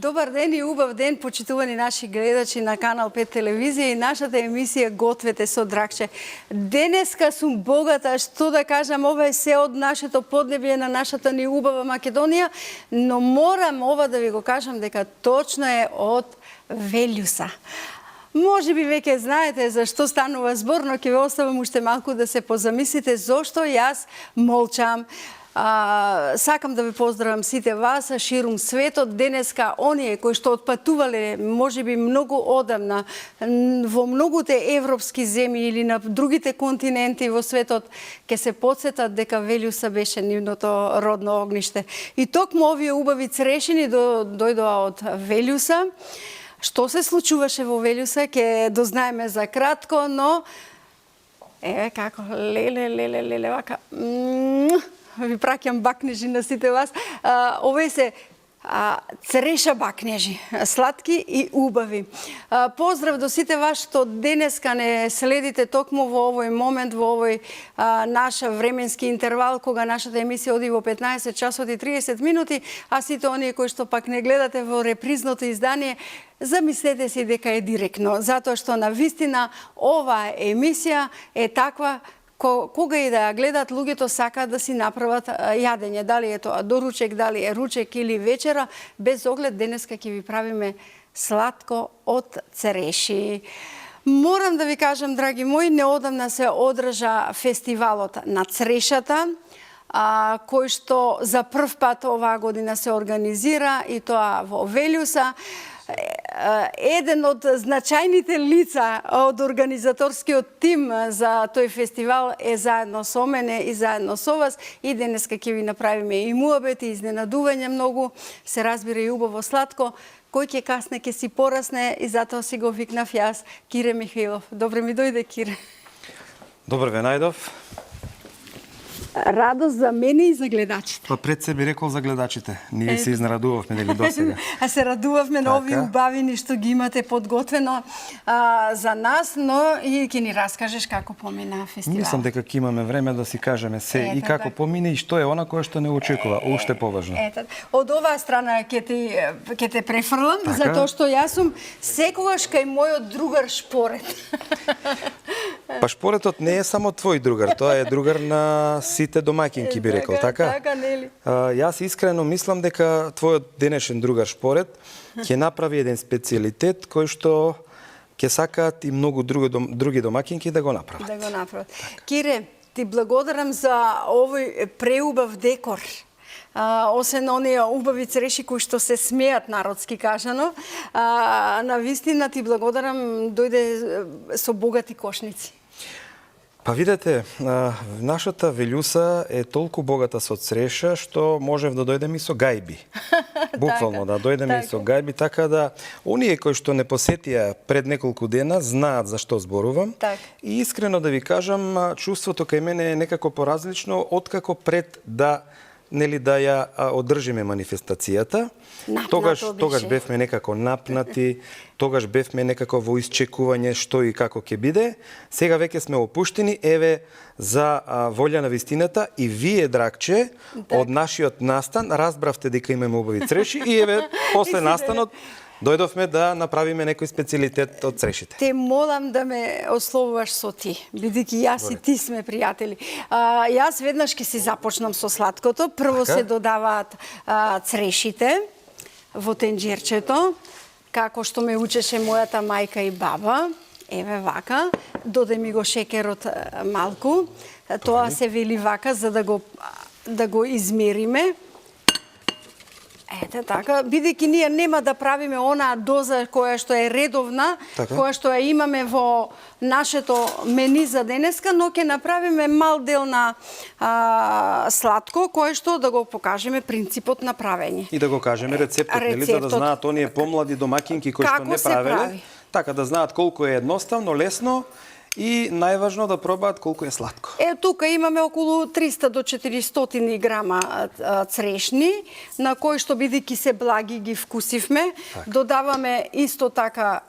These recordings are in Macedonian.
Добар ден и убав ден, почитувани наши гледачи на Канал 5 телевизија и нашата емисија Гответе со Драгче. Денеска сум богата, што да кажам, ова е се од нашето поднебје на нашата ни убава Македонија, но морам ова да ви го кажам дека точно е од Велјуса. Може би веќе знаете за што станува збор, но ќе ве оставам уште малку да се позамислите зошто јас молчам. Сакам да ве поздравам сите вас ширум светот. Денеска оние кои што отпатувале можеби многу одамна во многуте европски земји или на другите континенти во светот ќе се потсетат дека Велјуса беше нивното родно огниште. И токму овие убави црешини дојдоа од Велјуса. Што се случуваше во Велјуса ќе дознаеме за кратко, но еве како леле вака ви праќам бакнежи на сите вас. Овие се цреша бакнежи, сладки и убави. Поздрав до сите вас што денеска не следите токму во овој момент, во овој наш временски интервал, кога нашата емисија оди во 15 часот и 30 минути, а сите оние кои што пак не гледате во репризното издание, замислете си дека е директно, затоа што на вистина оваа емисија е таква кога и да ја гледат, луѓето сакаат да си направат јадење, дали е тоа доручек, дали е ручек или вечера, без оглед денеска ќе ви правиме сладко од цреши. Морам да ви кажам, драги мои, неодамна се одржа фестивалот на црешата, кој што за прв пат оваа година се организира и тоа во Велјуса. Еден од значајните лица од организаторскиот тим за тој фестивал е заедно со мене и заедно со вас, и денеска ќе ви направиме и муабет и изненадување многу, се разбира и убаво сладко, кој ќе касне ќе си порасне, и затоа си го викнав јас, Кире Михаилов. Добре ми дојде, Кире. Добре ве најдов. Радост за мене и за гледачите. Па пред се би рекол за гледачите. Ние се изнарадувавме нели досега. А се радувавме на овие убавини што ги имате подготвено за нас, но и ќе ни раскажеш како помина фестивалот. Мислам дека ќе имаме време да си кажеме се и како помине и што е она кое што не очекува, уште поважно. Од оваа страна ќе те префрлам, затоа што јас сум секогаш кај мојот другар Шпорет. Па Шпоретот не е само твој другар, тоа е другар на сите домаќинки, би рекол, така? Така, нели? Јас искрено мислам дека твојот денешен другар Шпорет ќе направи еден специјалитет кој што ќе сакаат и многу други домаќинки да го направат. Да го направат. Кире, ти благодарам за овој преубав декор. Освен оние убави цреши кои што се смеат, народски кажано, на вистина ти благодарам, дојде со богати кошници. Па видете, нашата Велјуса е толку богата со цреша што можев да дојдем и со гајби. Буквално да дојдем и со гајби, така да оние кои што не посетија пред неколку дена знаат за што зборувам. И искрено да ви кажам, чувството кај мене е некако поразлично откако пред да ја одржиме манифестацијата. Тогаш бевме некако напнати, тогаш бевме некако во исчекување што и како ќе биде. Сега веќе сме опуштени, еве, за волја на вистината, и вие, Драгче, од нашиот настан разбравте дека имаме убави цреши и еве, после настанот дојдовме да направиме некој специјалитет од црешите. Те молам да ме ословуваш со ти, бидејќи јас и ти сме пријатели. Јас веднаш ќе си започнам со сладкото. Прво се додаваат црешите во тенџерчето, како што ме учеше мојата мајка и баба. Еве вака, додај ми го шекерот малку. Тоа се вели вака за да го измериме. Ете така, бидејќи ние нема да правиме онаа доза која што е редовна, која што ја имаме во нашето мени за денеска, но ќе направиме мал дел на сладко, кое што да го покажеме принципот на правење. И да го кажеме рецептот, нели, за да знаат оние помлади домаќинки кои што не правеле, така да знаат колку е едноставно, лесно, и најважно да пробаат колку е сладко. Тука имаме околу 300 до 400 грама црешни, на кои што бидејќи се благи ги вкусивме. Додаваме исто така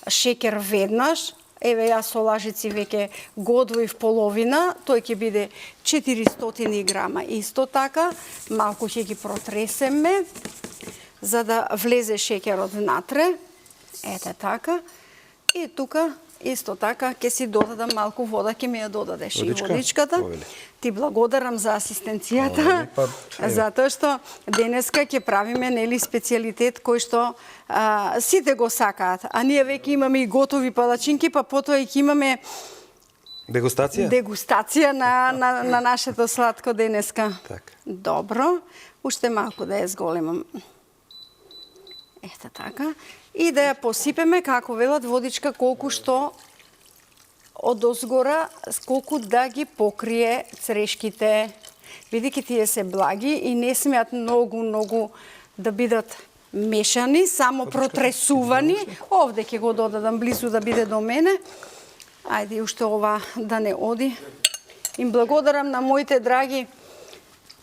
шекер веднаш. Еве јас со лажици веќе го одвоив половина, тој ќе биде 400 грама. Исто така, малку ќе ги протресеме. за да влезе шеќерот внатре. Ете така. И тука исто така ќе си додадам малку вода, ќе ми ја додадеш и водичката. Ти благодарам за асистенцијата, затоа што денеска ќе правиме нели специјалитет кој што сите го сакаат. А ние веќе имаме и готови палачинки, па потоа и ќе имаме дегустација? Дегустација на нашето сладко денеска. Так. Добро. Уште малку да ја зголемам. Ете така. И да ја посипеме, како велат, водичка колку што одозгора, колку да ги покрие црешките. Бидејќи тие се благи и не смеат многу да бидат мешани, само протресувани. Овде ќе го додадам близу да биде до мене. Ајде уште ова да не оди. Им благодарам на моите драги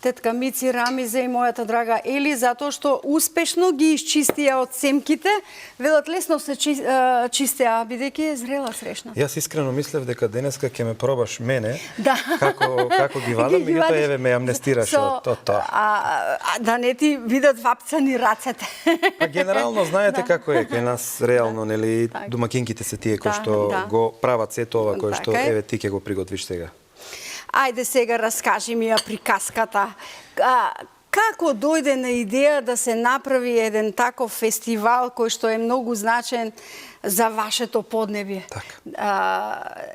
тетка Мици Рамизе и мојата драга Ели, затоа што успешно ги исчистија од семките. Велат лесно се чистеа, бидејќи е зрела срешна. Јас искрено мислев дека денеска ќе ме пробаш мене, да. како ги вадам, меѓутоа еве ме амнестираше од тоа. Да не ти видат вапцани рацете. Па генерално знаете како е кај нас реално, нели, домакинките се тие кои што го прават сето ова кој што еве ти ќе го приготвиш сега. Ајде сега раскажи ми ја приказката. Како дојде на идеја да се направи еден таков фестивал кој што е многу значен за вашето поднебје?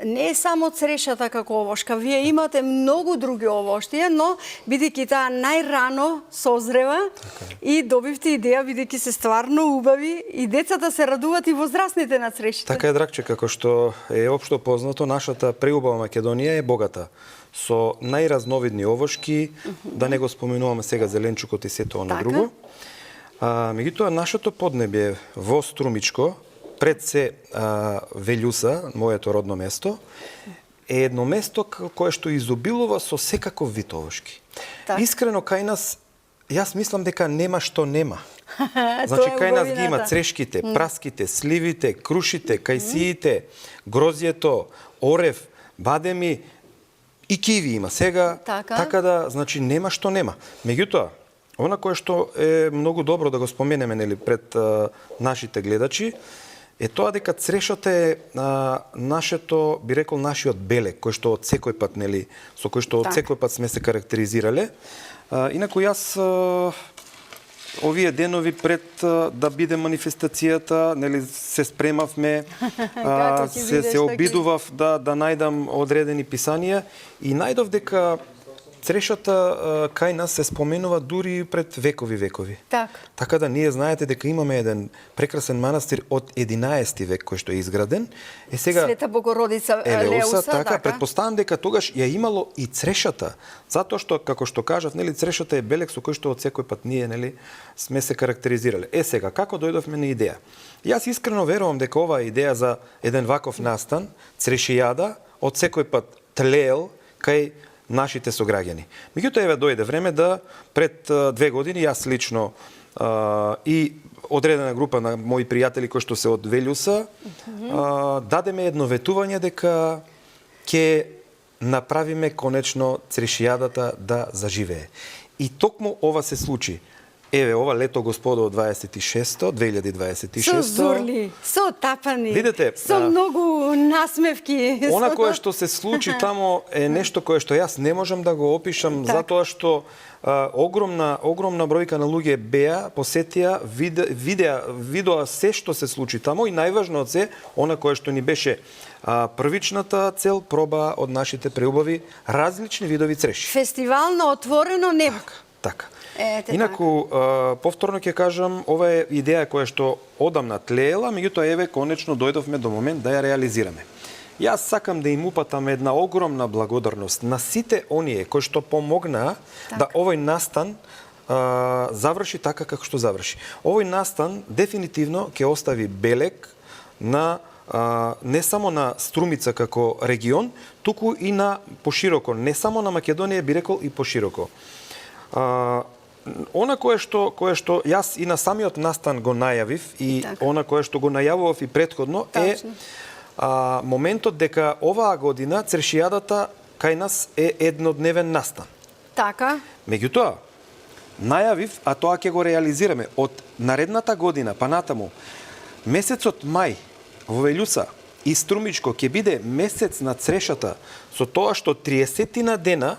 Не е само црешата како овошка, вие имате многу други овоштија, но бидејќи таа најрано созрева и добивте идеја, бидејќи се стварно убави и децата се радуваат и возрастните на црешите. Така е, драгче, како што е општо познато, нашата преубава Македонија е богата со најразновидни овошки, да не го споменуваме сега зеленчукот и сето оно друго. Меѓутоа, нашето поднебје во Струмичко, пред се Велјуса, моето родно место, е едно место кое што изобилува со секаков вид овошки. Искрено, кај нас, јас мислам дека нема што нема. Значи, кај нас ги има црешките, праските, сливите, крушите, кајсиите, грозјето, орев, бадеми, и киви има сега, така да, значи, нема што нема. Меѓутоа, она кое што е многу добро да го споменеме, нели, пред нашите гледачи, е тоа дека црешата е нашето, би рекол, нашиот белек, кој што од секој пат, нели, со кој што од секој пат сме се карактеризирале. Инаку јас овие денови пред да биде манифестацијата, нели, се спремавме, се обидував да најдам одредени писанија и најдов дека црешата кај нас се споменува дури пред векови. Така да ние знаете дека имаме еден прекрасен манастир од 11 век кој што е изграден. Сега Света Богородица Елеуса, така, претпоставам дека тогаш ја имало и црешата, затоа што, како што кажав, нели, црешата е белек со кој што од секој пат ние, нели, сме се карактеризирале. Сега, како дојдовме на идеја? Јас искрено верувам дека оваа идеја за еден ваков настан, црешијада, од секој пат тлеел кај нашите сограѓани. Меѓутоа, еве дојде време да пред 2 години јас лично и одредена група на мои пријатели кои што се од Велјуса дадеме едно ветување дека ќе направиме конечно црешијадата да заживее. И токму ова се случи. Еве, ова лето, господо, 2026. Со зурли, со тапани, видите, со многу насмевки. Она кое што се случи тамо е нешто кое што јас не можам да го опишам, затоа што огромна бројка на луѓе беа, посетија, видоа се што се случи тамо и најважно од се, она кое што ни беше првичната цел, проба од нашите преубави различни видови цреши. Фестивал на отворено небо. Така. Инаку, повторно ќе кажам, ова е идеја која што одамна тлеела, меѓутоа еве конечно дојдовме до момент да ја реализираме. Јас сакам да им упатам една огромна благодарност на сите оние кои што помогнаа да овој настан заврши така како што заврши. Овој настан дефинитивно ќе остави белек на не само на Струмица како регион, туку и на пошироко, не само на Македонија, би рекол и пошироко. Она кое што јас и на самиот настан го најавив и она кое што го најавував и претходно е моментот дека оваа година црешијадата кај нас е еднодневен настан. Така. Меѓутоа, најавив, а тоа ќе го реализираме од наредната година па натаму. Месецот мај во Велјуса и Струмичко ќе биде месец на црешата, со тоа што 30 дена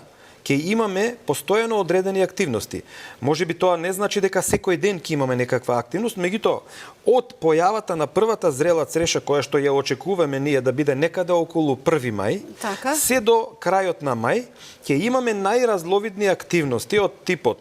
ќе имаме постојано одредени активности. Може би тоа не значи дека секој ден ќе имаме некаква активност, меѓутоа од појавата на првата зрела цреша која што ја очекуваме ние да биде некаде околу 1 мај, Така. се до крајот на мај ќе имаме најразловидни активности од типот.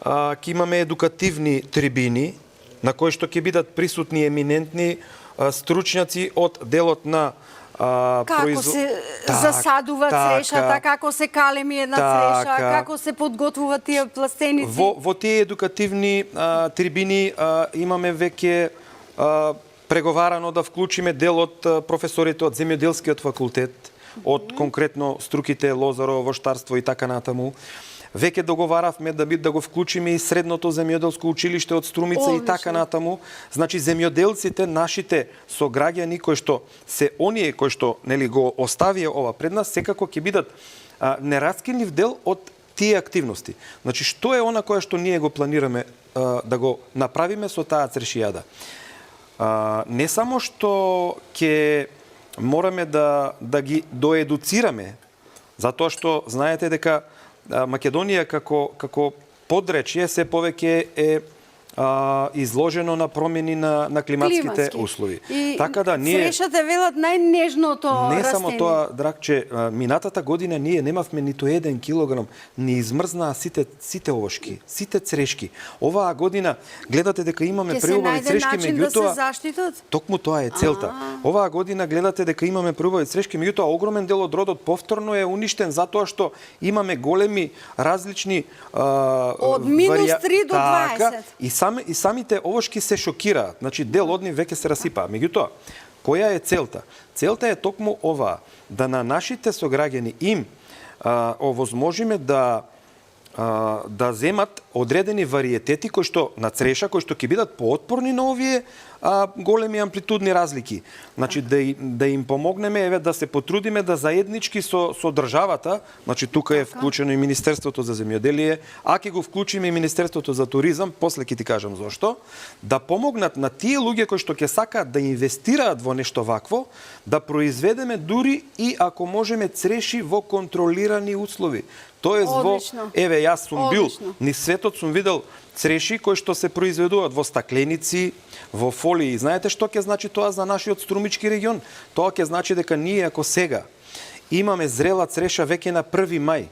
Ќе имаме едукативни трибини на кои што ќе бидат присутни еминентни стручњаци од делот на Како се засадува црешата, како се калеми една цреша, како се подготвуваат тие пластеници. Во тие едукативни трибини имаме веќе преговарано да вклучиме дел од професорите од земјоделскиот факултет, од конкретно струките лозарово, воштарство и така натаму. Веќе договаравме да го вклучиме и средното земјоделско училиште од Струмица и така натаму. Значи земјоделците, нашите сограѓани кои што се оние кои што нели го оставија ова пред нас, секако ќе бидат нераскинлив дел од тие активности. Значи што е она кое што ние го планираме да го направиме со таа црешијада? Не само што ќе мораме да ги доедуцираме, затоа што знаете дека Македонија како подречје се повеќе е изложено на промени на климатските услови. И така да ние црешата велат најнежното растение. Не само тоа, драгче, минатата година ние немавме ниту 1 килограм, ни измрзнаа сите овошки, сите црешки. Оваа година гледате дека имаме преубави црешки, меѓутоа да се заштитат? Токму тоа е целта. Оваа година гледате дека имаме преубави црешки, меѓутоа огромен дел од родот повторно е уништен затоа што имаме големи различни од -3 до 20. И самите овошки се шокираат. Значи, дел од нив веќе се расипаа. Меѓутоа, која е целта? Целта е токму ова, да на нашите сограѓани им овозможиме да земат одредени вариетети кои што на цреша, кои што ќе бидат поотпорни на овие големи амплитудни разлики. Значи да им помогнеме, еве да се потрудиме да заеднички со државата, значи тука е вклучено и Министерството за земјоделие, а ќе го вклучиме и Министерството за туризам, после ќе ти кажам зошто, да помогнат на тие луѓе кои што ќе сакаат да инвестираат во нешто вакво, да произведеме дури и ако можеме цреши во контролирани услови. Тоест еве јас сум бил низ светот, сум видел цреши кои што се произведуваат во стакленици, во фолии. Знаете што ќе значи тоа за нашиот Струмички регион? Тоа ќе значи дека ние ако сега имаме зрела цреша веќе на 1 мај,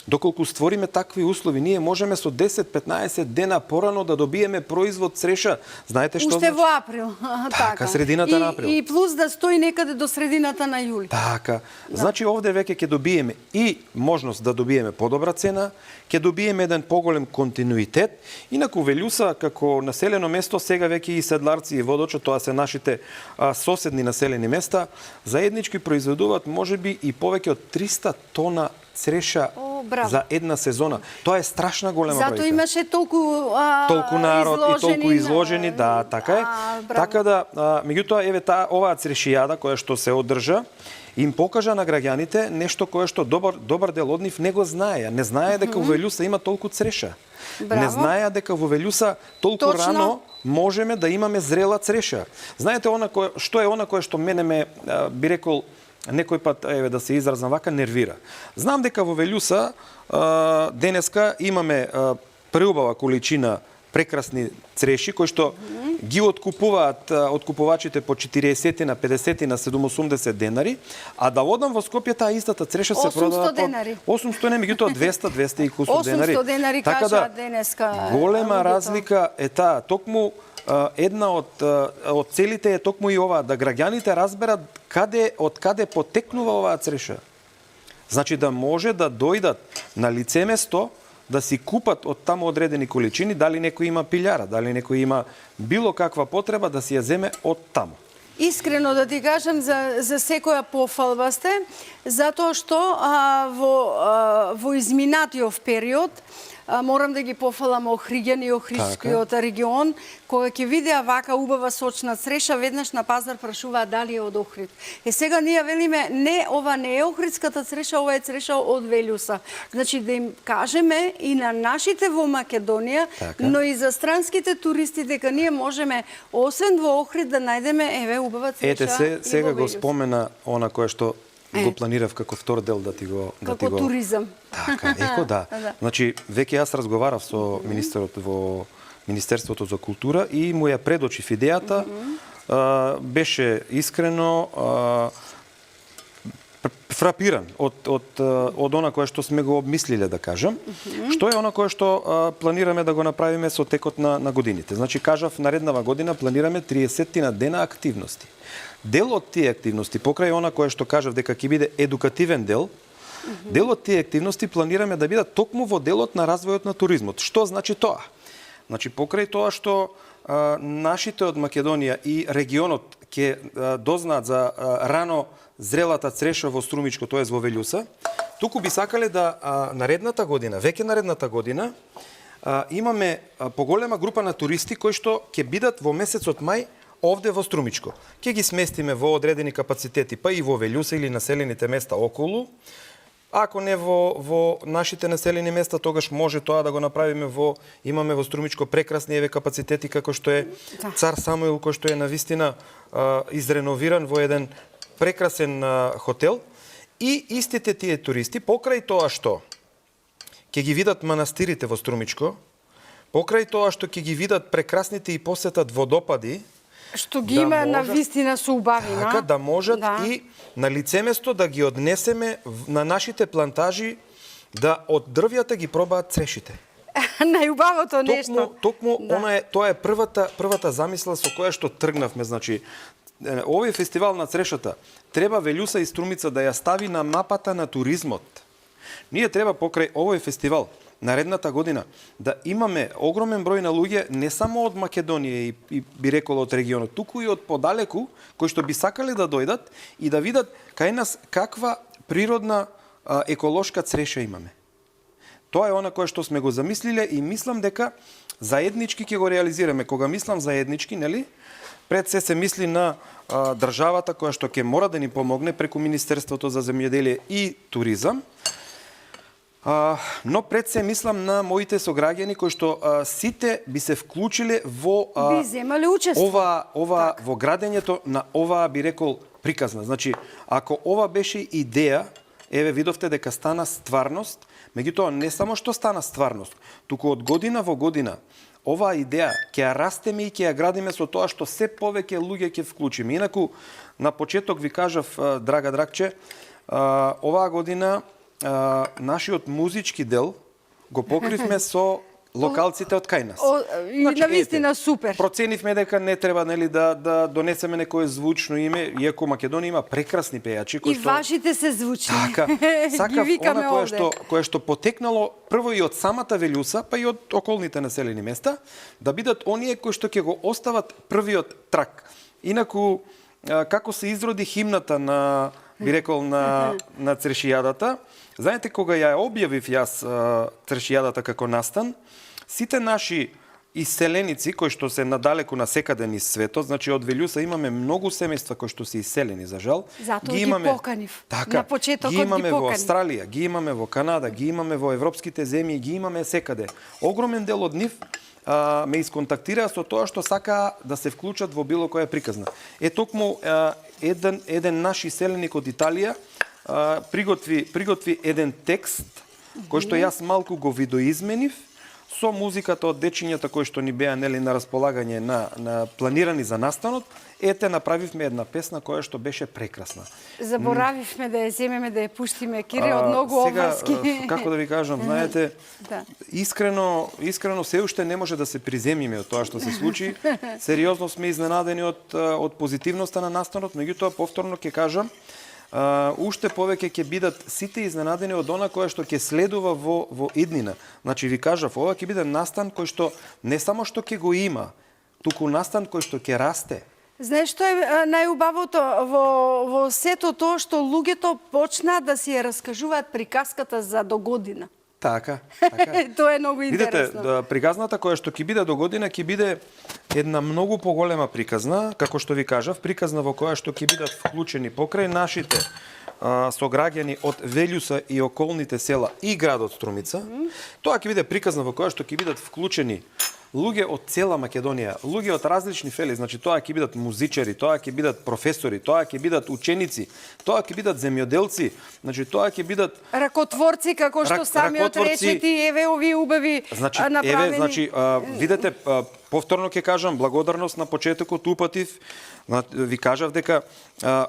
доколку створиме такви услови, ние можеме со 10-15 дена порано да добиеме производ цреша. Знаете што Уште во април. Така, средината на април. И плюс да стои некаде до средината на јули. Така. Значи овде веќе ќе добиеме и можност да добиеме подобра цена, ќе добиеме еден поголем континуитет. Инаку Велјуса како населено место сега веќе и Седларци и Водочо, тоа се нашите соседни населени места, заеднички произведуваат можеби и повеќе од 300 тона цреша за една сезона. Тоа е страшна голема бројка. Зато имаше толку народ и толку изложени, да, така е. Така да, меѓутоа еве оваа црешијада која што се одржа им покажа на граѓаните нешто кое што добар дел од нив не го знаеа. Не знаеа дека во Велјуса има толку цреша. Не знаеа дека во Велјуса толку рано можеме да имаме зрела цреша. Знаете што е она кое што мене ме би рекол некој пат, еве да се изразам вака, нервира. Знам дека во Велјуса денеска имаме преубава количина прекрасни цреши кои што ги откупуваат откупувачите по 40 на 50 на 780 денари, а да одам во Скопје таа истата цреша се продава по 800 не, меѓутоа 200 и кусур денари. 800 денари така кажа денеска. Голема разлика е таа. Токму една од целите е токму и ова, да граѓаните разберат од каде потекнува оваа цреша. Значи да може да дојдат на лице место, да си купат од таму одредени количини, дали некој има пилјара, дали некој има било каква потреба да си ја земе од таму. Искрено да ти кажам, за секоја пофалба сте, затоа што во изминатиот период Морам да ги пофалам Охриѓани и Охридскиот регион, кога ќе видеа вака убава сочна цреша, веднаш на пазар прашуваат дали е од Охрид. Сега ние велиме, не, ова не е Охридската цреша, ова е цреша од Велјуса. Значи да им кажеме и на нашите во Македонија, но и за странските туристи дека ние можеме, освен во Охрид, да најдеме, еве, убава цреша. Ете, сега го спомена она кое што го планирав како втор дел да ти го... Како туризам. Така, да. Значи, веќе јас разговарав со министерот во Министерството за култура и му ја предочив идејата. Беше искрено фрапиран од она кое што сме го обмислиле, да кажам. Што е она кое што планираме да го направиме со текот на годините. Значи, кажав, нареднава година планираме 30 дена активности. Дел од тие активности, покрај она кое што кажав дека ќе биде едукативен дел, дел од тие активности планираме да бидат токму во делот на развојот на туризмот. Што значи тоа? Значи, покрај тоа што нашите од Македонија и регионот ќе дознаат за рано зрелата цреша во Струмичко, тоест во Велјуса, туку би сакале да наредната година, веќе наредната година, имаме поголема група на туристи кои што ќе бидат во месецот мај овде во Струмичко. Ќе ги сместиме во одредени капацитети, па и во Велјуса или населените места околу. Ако не во нашите населени места, тогаш може тоа да го направиме имаме во Струмичко прекрасни капацитети како што е Цар Самуил, кој што е навистина изреновиран во еден прекрасен хотел. И истите тие туристи, покрај тоа што ќе ги видат манастирите во Струмичко, покрај тоа што ќе ги видат прекрасните и посетат водопади, што ги има на вистина со убавина. Така, да можат и на лицеместо да ги однесеме на нашите плантажи, да од дрвјата ги пробаат црешите. Најубавото нешто. Токму тоа е првата замисла со која што тргнавме. Значи, овој фестивал на црешата треба Велјуса и Струмица да ја стави на мапата на туризмот. Ние треба покрај овој фестивал наредната година да имаме огромен број на луѓе не само од Македонија и би рекол од регионот, туку и од подалеку, кои што би сакале да дојдат и да видат кај нас каква природна еколошка цреша имаме. Тоа е она кое што сме го замислиле и мислам дека заеднички ќе го реализираме. Кога мислам заеднички, нели? Пред се мисли на државата која што ќе мора да ни помогне преку Министерството за земјоделие и туризам. Но пред се мислам на моите сограѓани кои што сите би се вклучиле во би земале учество. Во градењето на оваа, би рекол, приказна. Значи, ако ова беше идеја, еве видовте дека стана стварност, меѓутоа не само што стана стварност, туку од година во година оваа идеја ќе ја растеме и ќе ја градиме со тоа што се повеќе луѓе ќе вклучиме. Инаку, на почеток ви кажав, драга Драгче, оваа година нашиот музички дел го покривме со локалците од кај нас. И навистина супер. Проценивме дека не треба, нели, да донесеме некое звучно име, иако Македонија има прекрасни пејачи кои што... И вашите се звучни. Така, сакав она кое што потекнало прво и од самата Велјуса, па и од околните населени места, да бидат оние кои што ќе го остават првиот трак. Инаку, како се изроди химната на, би рекол, на црешијадата, знаете, кога ја објавив јас црешијадата како настан, сите наши иселеници кои што се надалеку на секаде низ светот, значи од Велјуса имаме многу семејства кои што се иселени, за жал. Затоа ги поканив. Така, на почетокот ги имаме во Австралија, ги имаме во Канада, ги имаме во европските земји, ги имаме секаде. Огромен дел од нив ме исконтактираа со тоа што сакаа да се вклучат во било која приказна. Токму еден наш иселеник од Италија приготви еден текст кој што јас малку го видоизменив со музиката од дечињата кои што ни беа, нели, на располагање на планирани за настанот. Направивме една песна која што беше прекрасна. Заборавивме да ја земеме, да ја пуштиме, Кири, од многу обврски. Сега, како да ви кажам, знаете, искрено се уште не може да се приземиме од тоа што се случи. Сериозно сме изненадени од позитивноста на настанот, меѓутоа повторно ќе кажам, уште повеќе ќе бидат сите изненадени од она кое што ќе следува во иднина. Значи, ви кажав, ова ќе биде настан кој што не само што ќе го има, туку настан кој што ќе расте. Знаеш што е најубавото во сето тоа што луѓето почнаа да си ја раскажуваат приказката за до година. Така, така. Тоа е многу Видете, интересно. приказната која што ќе биде до година ќе биде една многу поголема приказна, како што ви кажав, приказна во која што ќе бидат вклучени покрај нашите сограѓани од Велјуса и околните села и градот Струмица. Тоа ќе биде приказна во која што ќе бидат вклучени луѓе од цела Македонија, луѓе од различни фели, значи тоа ќе бидат музичари, тоа ќе бидат професори, тоа ќе бидат ученици, тоа ќе бидат земјоделци, значи тоа ќе бидат Ракотворци, како што самиот речети, еве овие убави направени. Еве, значи, видете, повторно ќе кажам, благодарност на почетокот упатив, ви кажав дека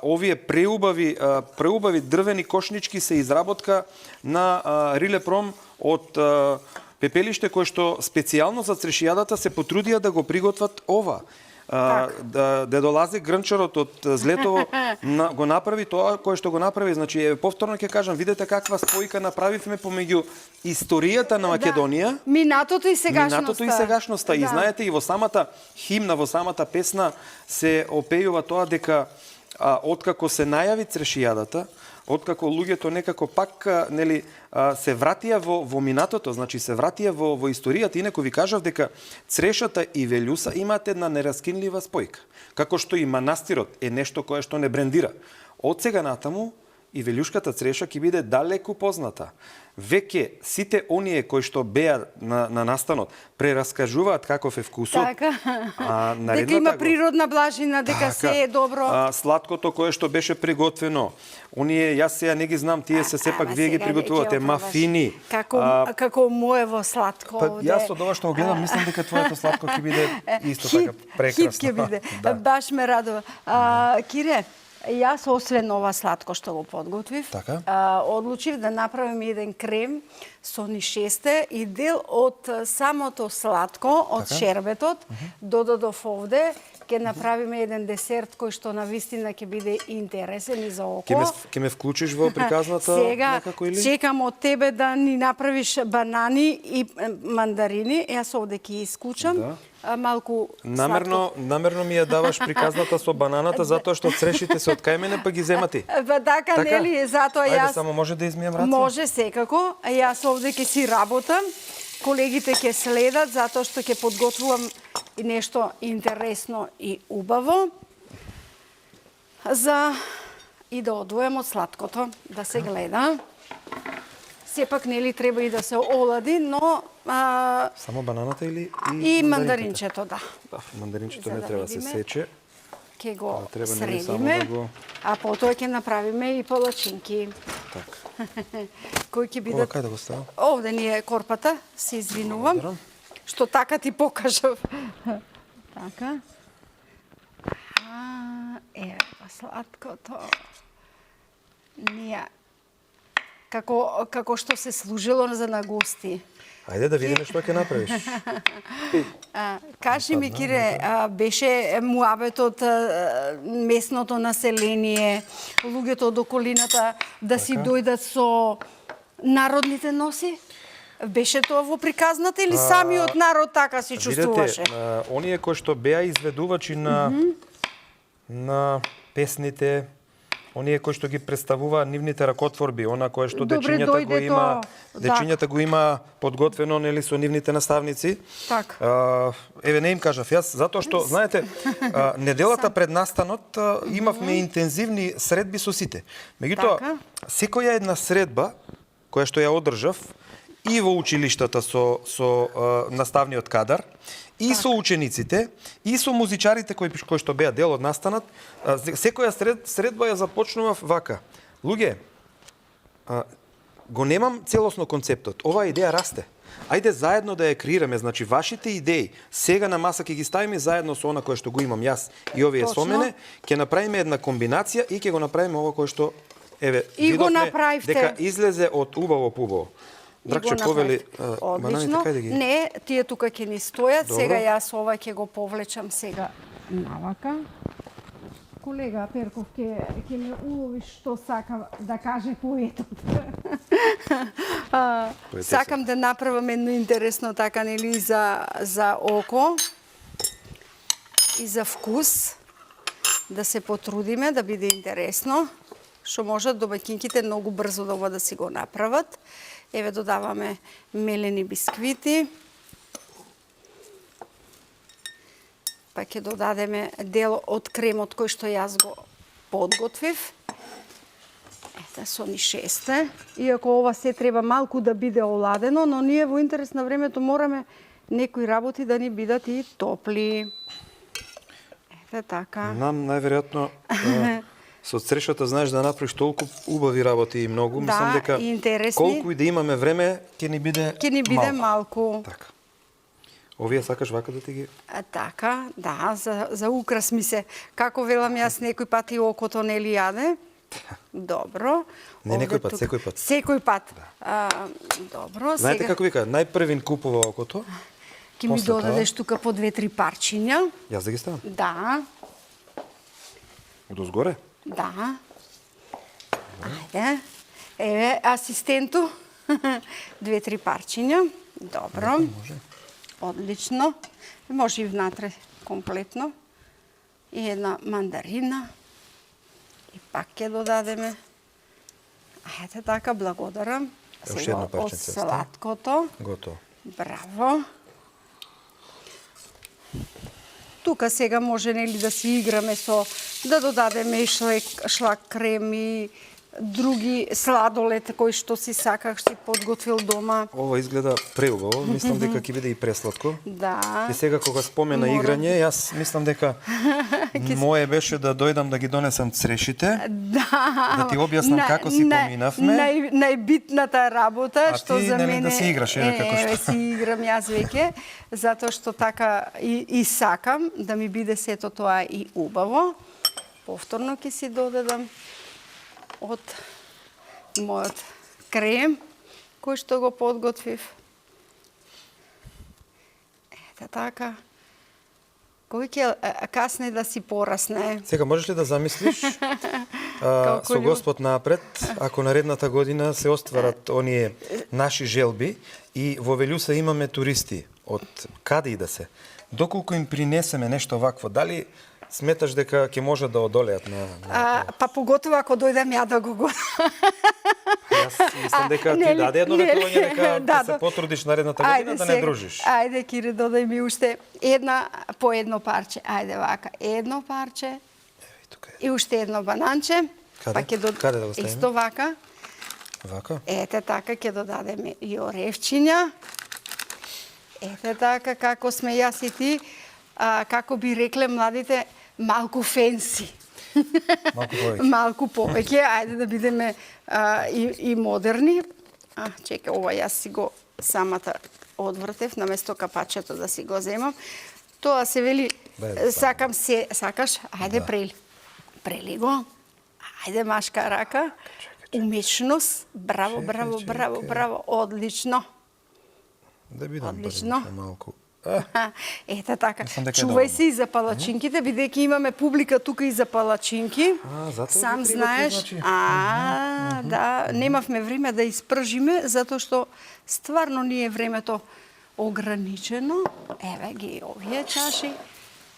овие преубави дрвени кошнички се изработка на Рилепром од пепелиште кој што специјално за црешијадата се потрудија да го приготват ова. Дедолазе Грнчарот од Злетово го направи тоа кое што го направи. Значи, повторно ќе кажам, видете каква спојка направивме помеѓу историјата на Македонија, минатото и сегашноста. Минатото и сегашноста. И знаете, и во самата химна, во самата песна се опејува тоа дека откако се најави црешијадата, откако луѓето некако пак нели се вратија во минатото, значи се вратија во историјата, инаку ви кажав дека Црешата и Велјуса имаат една нераскинлива спојка. Како што и манастирот е нешто кое што не брендира. Од сега натаму и Велјушката Цреша ќе биде далеку позната. Веќе сите оние кои што беа на настанот прераскажуваат каков е вкусот. Така. Дека има природна блажина, дека се е добро. Сладкото кое што беше приготвено. Оние, јас сега не ги знам, тие се сепак вие ги приготвувате, мафини. Како моево сладко овде. Јас од ова што го гледам, мислам дека твоето сладко ќе биде исто така прекрасно. Хит ќе биде. Баш ме радува. Кире, јас освен ова сладко што го подготвив, одлучив да направим еден крем со нишесте и дел од самото сладко, од шербетот, додадов овде, ќе направиме еден десерт кој што на вистина ќе биде интересен и за око. Ќе ме вклучиш во приказната некако или? Сега чекам од тебе да ни направиш банани и мандарини. Јас овде ќе исклучам. Малку намерно ми ја даваш приказната со бананата затоа што црешите се од кај мене па ги земати. Така нели, затоа јас. Ајде, само може да измијам раце. Може секако. Јас овде ќе си работам. Колегите ќе следат затоа што ќе подготвувам и нешто интересно и убаво за и да одвојам од сладкото, да се гледа. Сепак нели треба и да се олади, но само бананата или и мандаринчето, да. Да, мандаринчето не треба да се сече. Ќе го средиме, а потоа ќе направиме и палачинки. Така. Кој ќе бидат? Ова кај да го ставам? Овде ни е корпата, се извинувам. Што така ти покажав. Така. Еве па сладкото. Ние како што се служило за на гости. Ајде да видиме што ќе направиш. Кажи ми, Кире, беше муабетот местното население, луѓето од околината да си дојдат со народните носи? Беше тоа во приказната или самиот народ така се чувствуваше? Видете, оние кои што беа изведувачи на песните, оние кои што ги представува нивните ракотворби, она кое што дечињата го има подготвено нели со нивните наставници. Така. Еве не им кажав јас, затоа што знаете, неделата пред настанот имавме интензивни средби со сите. Меѓутоа, секоја една средба која што ја одржав и во училиштата со наставниот кадар, и со учениците, и со музичарите кои што беа дел од настанот, секоја средба ја започнував вака. Луѓе, го немам целосно концептот. Оваа идеја расте. Ајде заедно да ја креираме, значи вашите идеи сега на маса ќе ги ставиме заедно со она кое што го имам јас и овие со мене, ќе направиме една комбинација и ќе го направиме ова кое што еве видовме дека излезе од убаво по убаво. Драгче повели бананите кај да ги? Не, тие тука ќе ни стојат. Добро. Сега јас ова ќе го повлечам сега навака. Колега Перков ќе ме улови што сакам да каже поетот. Сакам да направам едно интересно така нели за око и за вкус. Да се потрудиме да биде интересно. што можат домаќинките многу брзо да си го направат. Еве додаваме мелени бисквити. Па ќе додадеме дел од кремот кој што јас го подготвив. Ете, со ни 6. Иако ова се треба малку да биде оладено, но ние во интерес на времето мораме некои работи да ни бидат и топли. Ете така. Нам најверојатно со црешата знаеш да направиш толку убави работи и многу, мислам дека и интересни. колку и да имаме време, ќе ни биде малку. Така. Овие сакаш вака да ти ги... Така, да, за украс ми се. Како велам јас некој пат и окото нели јаде. Добро. Не некој пат, секој пат. Секој пат. Добро. Знаете како вика, најпрвин купува окото. Ке ми додадеш тука по 2-3 парчиња. Јас да ги ставам? Да. Одозгоре? Да. Ајде. Еве, асистенту. 2-3 парчиња. Добро. Може. Одлично. Може и внатре комплетно. И една мандарина. И пак ќе додадеме. Ајде така, благодарам. Уште една Сега од парченце сладкото. Готово. Браво. Тука сега може нели да си играме со да додадеме и шлак крем и други сладолед кои што си саках, си подготвил дома. Ова изгледа преубаво, мислам дека ќе биде и пресладко. Да. И сега кога спомена играње, јас мислам дека мое беше да дојдам да ги донесам црешите. Да ти објаснам како си поминавме. Најбитната работа што ти, за нели, мене да си играш, еве како што. си играм јас веќе, затоа што така и сакам да ми биде сето тоа и убаво. Повторно ќе си додадам од мојот крем кој што го подготвив. Ете така. Кој ќе касне да си порасне. Сега можеш ли да замислиш со Господ напред, ако наредната година се остварат оние наши желби и во Велјуса имаме туристи од каде и да се, доколку им принесеме нешто вакво, дали сметаш дека ќе можат да одолеат на па поготово ако дојдам ја да го Јас мислам дека ти даде едно ветување дека да се потрудиш наредната година да не дружиш. Ајде, Кире, додај ми уште по едно парче. Ајде вака, едно парче. Еве тука е. И уште едно бананче. Каде? Па ќе Каде да го ставиме? Исто вака. Вака? Ете така ќе додадеме и оревчиња. Ете така како сме јас и ти, како би рекле младите, малку фенси. Малку повеќе. Малку повеќе, ајде да бидеме и модерни. Чекај, ова јас си го самата одвртев, наместо капачето да си го земам. Тоа се вели, сакам се, сакаш, ајде прели го. Ајде машка рака. Умешност, браво, браво, браво, браво, одлично. Да бидам Одлично. малку. Ете така. Мислам дека е Чувај се и за палачинките, бидејќи имаме публика тука и за палачинки. затоа Сам ги знаеш. приготви, Да, немавме време да испржиме, затоа што стварно ни е времето ограничено. Еве ги овие чаши.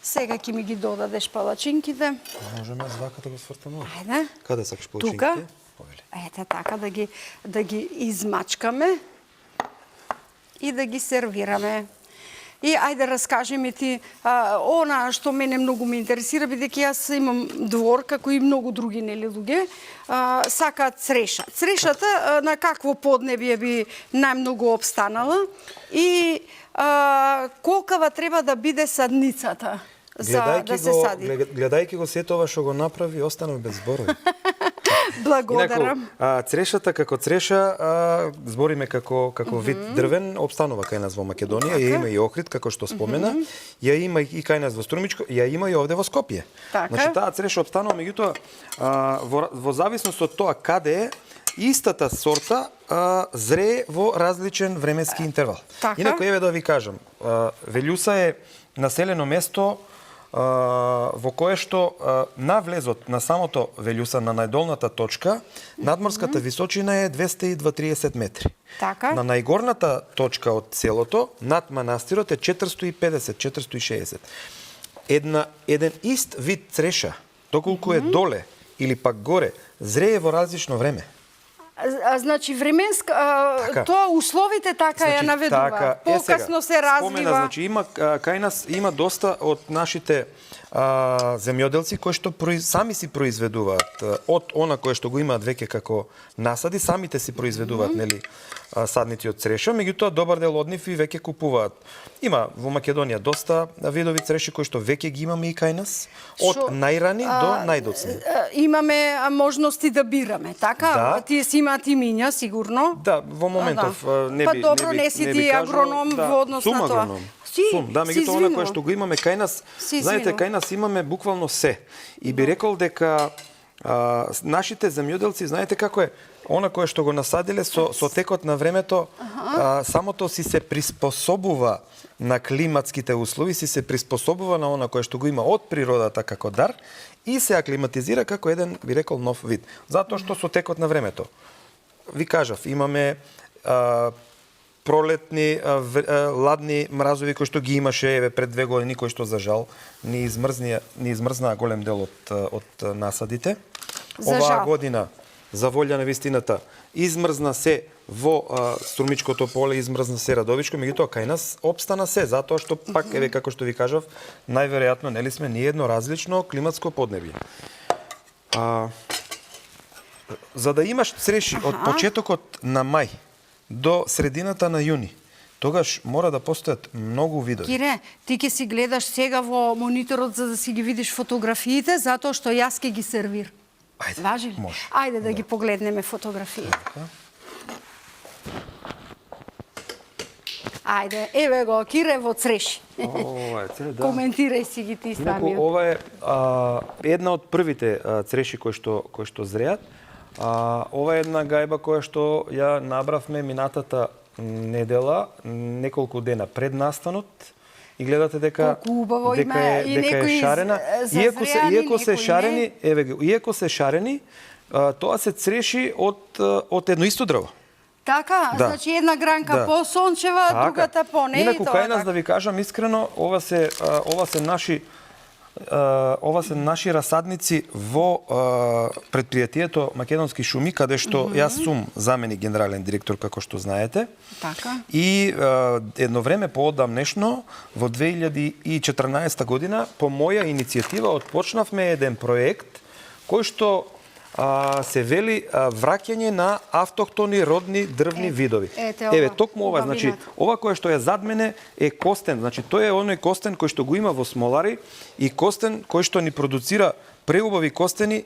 Сега ќе ми ги додадеш палачинките. Можеме звака да го свртаме. Ајде. Каде сакаш палачинките? Тука. Ете така да ги измачкаме и да ги сервираме. И ајде раскажи ми ти она што мене многу ме интересира, бидејќи јас имам двор како и многу други нели луѓе, сакаат цреша. Црешата на какво поднебје би најмногу обстанала и колкава треба да биде садницата за да се сади. Гледајќи го сето ова што го направи, останав без зборови. Благодарам. Инаку, црешата како цреша, збориме како вид дрвен, обстанува кај нас во Македонија, ја има и Охрид, како што спомена, ја има и кај нас во Струмичко, ја има и овде во Скопје. Значи, таа цреша обстанува, меѓутоа, во зависност од тоа каде е, истата сорта зрее во различен временски интервал. Инаку, еве да ви кажам, Велјуса е населено место во кое што на влезот на самото Велјуса, на најдолната точка, надморската височина е 230 метри. Така. На најгорната точка од селото, над манастирот е 450-460. Еден ист вид цреша, доколку е доле или пак горе, зрее во различно време. Значи временска тоа условите така ја наведуваат. Покасно се развива. Спомена, значи има кај нас има доста од нашите земјоделци кои што сами си произведуваат од она кое што го имаат веќе како насади, самите си произведуваат, нели, садници од цреша, меѓутоа добар дел од нив и веќе купуваат. Има во Македонија доста видови цреши кои што веќе ги имаме и кај нас, од најрани до најдоцни. Имаме можности да бираме, така? Да. Тие си имаат имиња, сигурно. Да, во моментов не би добро, не си ти агроном во однос на тоа. Сум, да, меѓутоа она кое што го имаме кај нас, знаете, кај нас имаме буквално се. И би рекол дека нашите земјоделци, знаете како е, она кое што го насадиле со текот на времето, самото си се приспособува на климатските услови, си се приспособува на она кое што го има од природата како дар и се аклиматизира како еден, би рекол, нов вид. Затоа што со текот на времето, ви кажав, имаме пролетни, ладни мразови кои што ги имаше пред 2 години, кои што за жал не измрзнаа голем дел од насадите. Оваа година, за волја на вистината, измрзна се во Струмичкото поле, измрзна се Радовичко, меѓутоа кај нас опстана се, затоа што пак, еве како што ви кажав, најверојатно нели сме ние едно различно климатско поднебје. За да имаш цреши од почетокот на мај до средината на јуни, тогаш мора да постојат многу видови. Кире, ти ќе си гледаш сега во мониторот за да си ги видиш фотографиите, затоа што јас ќе ги сервир. Ајде, важи ли? може. Ајде да ги погледнеме фотографиите. Ајде, еве го, Кире во цреши. Ова е, да. Коментирај си ги ти самиот. Ова е една од првите цреши кои што зреат. Ова е една гајба која што ја набравме минатата недела, неколку дена пред настанот, и гледате дека е шарена. Иако се шарени, тоа се цреши од едно исто дрво. Така, да. Значи една гранка по-сончева, другата по-не. Инаку кај нас, да ви кажам искрено, ова се наши расадници во предпријатието Македонски шуми, каде што јас сум заменик генерален директор, како што знаете. Така. И едно време поодамнешно, во 2014 година, по моја иницијатива, отпочнавме еден проект кој што се вели враќање на автохтони родни дрвни видови. Еве, токму ова, значи, ова кое што е зад мене е костен, значи тој е оној костен кој што го има во Смолари и костен кој што ни продуцира преубави костени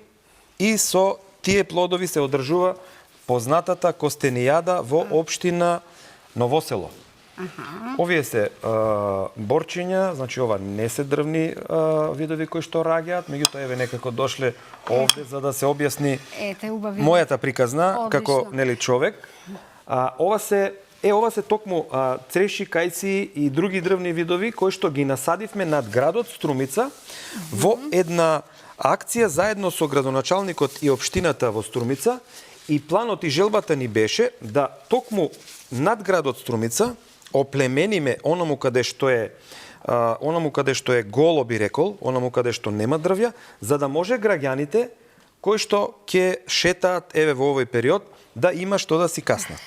и со тие плодови се одржува познатата костенијада во општина Новосело. Овие се борчиња, значи ова не се дрвни видови кои што раѓаат, меѓутоа еве некако дошле овде за да се објасни мојата приказна како нели човек. Ова се токму цреши, кајци и други дрвни видови кои што ги насадивме над градот Струмица во една акција заедно со градоначалникот и општината во Струмица, и планот и желбата ни беше да токму над градот Струмица оплемениме оному каде што е голо, би рекол, оному каде што нема дрвја, за да може граѓаните кои што ќе шетаат еве во овој период да има што да си каснат.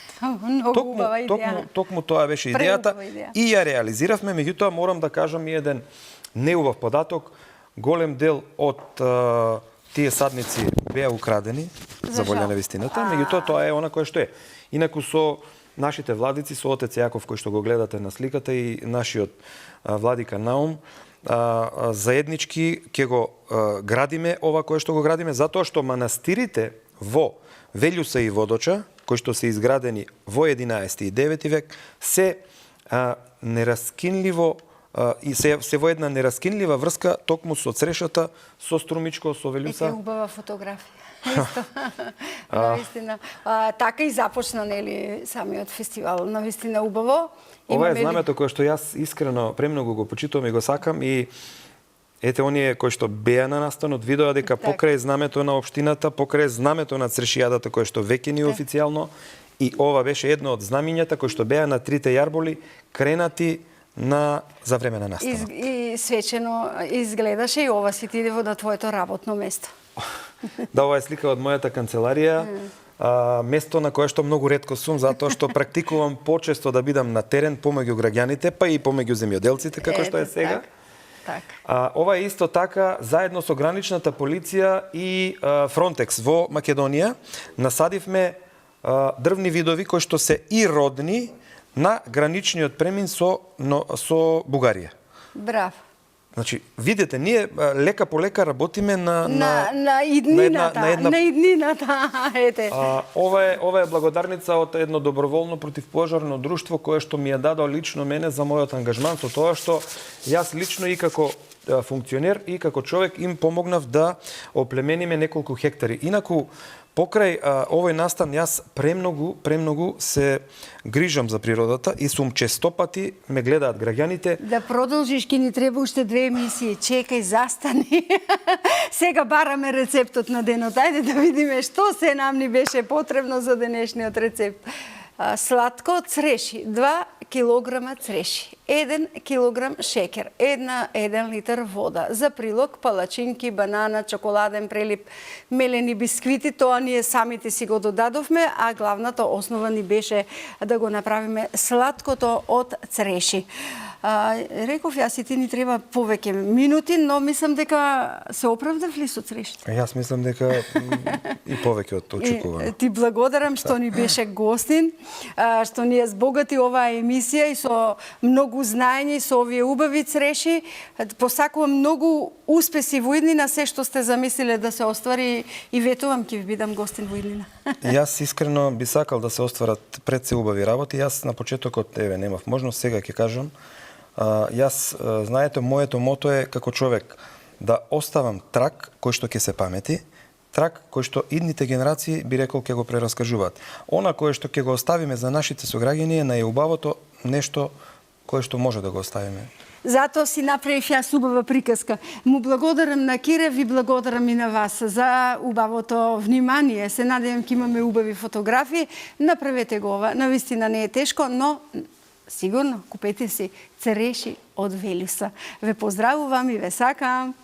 Токму тоа беше идејата и ја реализиравме, меѓутоа морам да кажам и еден неубав податок, голем дел од тие садници беа украдени за волја на вистината, меѓутоа тоа е она кое што е. Инаку со нашите владици, со отец Јаков кој што го гледате на сликата и нашиот владика Наум, заеднички ќе го градиме ова кое што го градиме, затоа што манастирите во Велјуса и Водоча, кои што се изградени во 11 и 9 век, се нераскинливо и се во една нераскинлива врска токму со црешата, со Струмичко, со Велјуса. Е убава фотографија. Навистина. Така и започна, нели, самиот фестивал. Навистина убаво. Ова е знамето кое што јас искрено премногу го почитувам и го сакам, и ете оние кои што беа на настанот видоа дека покрај знамето на општината, покрај знамето на црешијадата кое што веќе ни официјално, и ова беше едно од знамињата кои што беа на трите јарболи кренати за време на настанот. И свечено изгледаше, и ова си ти во на твоето работно место. Да, ова е слика од мојата канцеларија. Место на кое што многу ретко сум, затоа што практикувам почесто да бидам на терен помеѓу граѓаните, па и помеѓу земјоделците, како што е сега. Так. Ова е исто така, заедно со граничната полиција и Фронтекс во Македонија, насадивме дрвни видови кои што се и родни на граничниот премин со Бугарија. Браво. Значи, видите, ние лека по лека работиме на иднината, ете. Ова е благодарница од едно доброволно противпожарно друштво кое што ми ја дадо лично мене за мојот ангажман со тоа што јас лично и како функционер и како човек им помогнав да оплемениме неколку хектари. Инаку, покрај овој настан, јас премногу се грижам за природата и сум честопати ме гледаат граѓаните. Да продолжиш, ки ни треба уште 2 емисии. Чекај, застани. Сега бараме рецептот на денот. Ајде да видиме што се нам ни беше потребно за денешниот рецепт. Сладко цреши, 2 килограма цреши, 1 килограм шекер, 1 литар вода. За прилог палачинки, банана, чоколаден прелип, мелени бисквити, тоа ние самите си го додадовме, а главната основа ни беше да го направиме сладкото од цреши. Реков јас и ти ни треба повеќе минути, но мислам дека се оправдав ли со црешите? Јас мислам дека и повеќе од очекувано. Ти благодарам што ни беше гостин, што ни ја збогати оваа емисија и со многу знаење, со овие убави цреши. Посакувам многу успеси во иднина, се што сте замислиле да се оствари и ветувам ќе ви бидам гостин во иднина. Јас искрено би сакал да се остварат пред се убави работи. Јас на почетокот немав можност, сега ќе кажам. Јас, знаете, моето мото е како човек да оставам трак кој што ќе се памети, трак кој што идните генерации би рекол ќе го прераскажуваат. Она кое што ќе го оставиме за нашите сограѓани е најубавото нешто кое што може да го оставиме. Затоа си направив јас убава приказка. Му благодарам на Кире, ви благодарам и на вас за убавото внимание. Се надевам ќе имаме убави фотографии. Направете го ова. Навистина не е тешко, но сигурно купете си цреши од Велюса. Ве поздравувам и ве сакам.